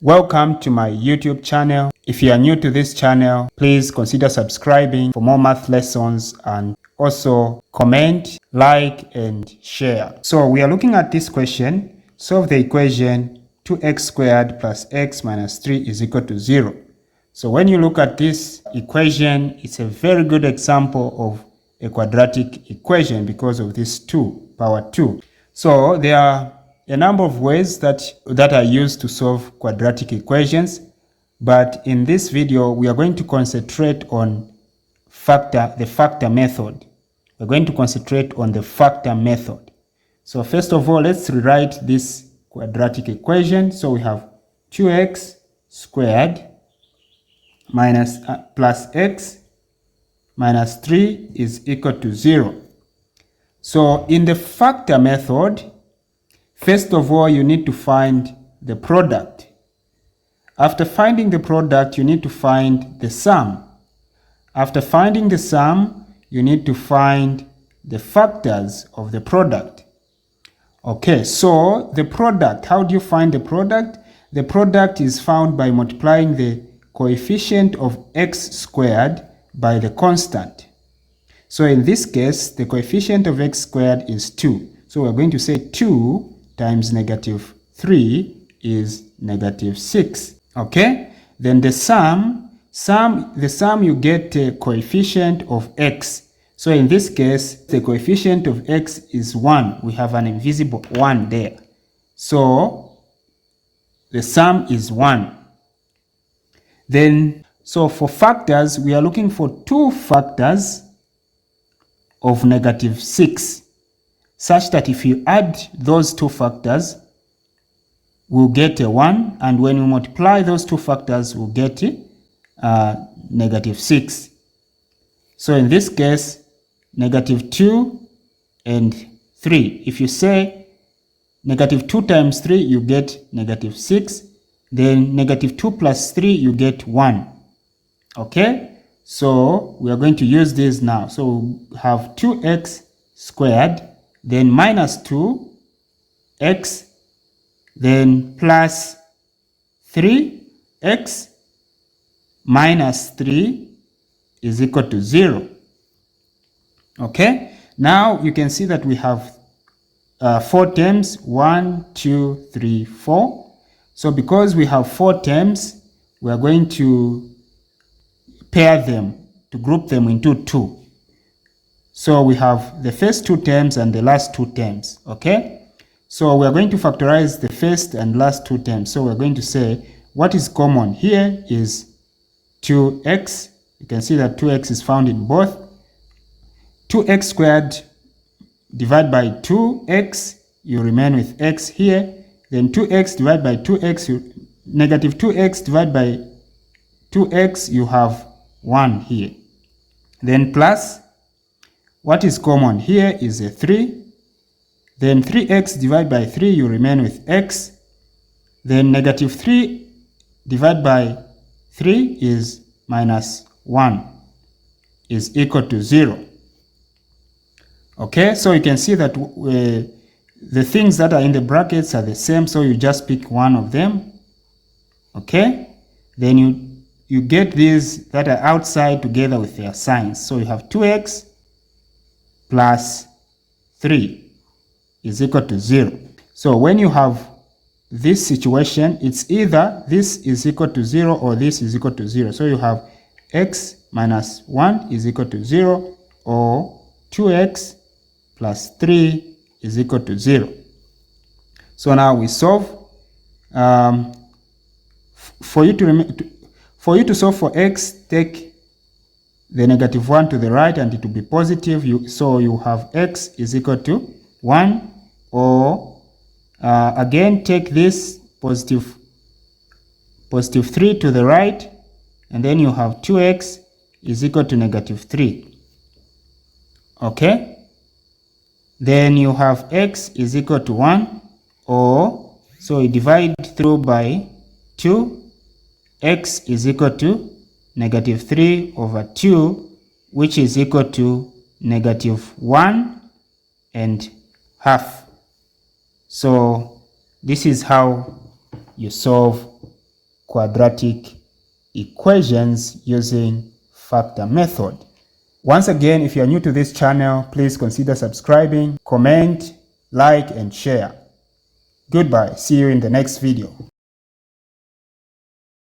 Welcome to my YouTube channel. If you are new to this channel, please consider subscribing for more math lessons and also comment, like, and share. So we are looking at this question. Solve the equation 2x squared plus x minus 3 is equal to 0. So when you look at this equation, it's a very good example of a quadratic equation because of this 2, power 2. So there are a number of ways that are used to solve quadratic equations, but in this video we are going to concentrate on the factor method. We're going to concentrate on the factor method. So first of all, let's rewrite this quadratic equation. So we have 2x squared minus plus x minus 3 is equal to 0. So in the factor method, first of all, you need to find the product. After finding the product, you need to find the sum. After finding the sum, you need to find the factors of the product. Okay, so the product, how do you find the product? The product is found by multiplying the coefficient of x squared by the constant. So in this case, the coefficient of x squared is 2. So we're going to say 2 times negative 3 is negative 6. Okay? Then the sum you get a coefficient of x. So in this case, the coefficient of x is 1. We have an invisible 1 there. So the sum is 1. Then, so for factors, we are looking for two factors of negative 6. Such that if you add those two factors, we'll get a 1, and when we multiply those two factors, we'll get negative 6. So in this case, negative 2 and 3. If you say negative 2 times 3, you get negative 6. Then negative 2 plus 3, you get 1. Okay? So we are going to use this now. So we have 2x squared, then minus 2x, then plus 3x minus 3 is equal to 0. Okay, now you can see that we have 4 terms, 1, 2, 3, 4. So because we have 4 terms, we are going to pair them, to group them into 2. So we have the first 2 terms and the last 2 terms, okay? So we are going to factorize the first and last 2 terms. So we're going to say what is common here is 2x. You can see that 2x is found in both. 2x squared divided by 2x, you remain with x here. Then 2x divided by 2x, negative 2x divided by 2x, you have 1 here. Then plus, what is common here is a 3. Then 3x divided by 3, you remain with x. Then negative 3 divided by 3 is minus 1 is equal to 0. Okay, so you can see that the things that are in the brackets are the same, so you just pick one of them. Okay, then you get these that are outside together with their signs. So you have 2x plus 3 is equal to 0. So when you have this situation, it's either this is equal to 0 or this is equal to 0. So you have x minus 1 is equal to 0, or 2x plus 3 is equal to 0. So now we solve. For you to solve for x, take the negative 1 to the right and it will be positive. So you have x is equal to 1, or again take this positive 3 to the right, and then you have 2x is equal to negative 3. Okay? Then you have x is equal to 1, or so you divide through by 2, x is equal to negative 3 over 2, which is equal to negative 1 and half. So this is how you solve quadratic equations using factor method. Once again, if you are new to this channel, please consider subscribing, comment, like, and share. Goodbye. See you in the next video.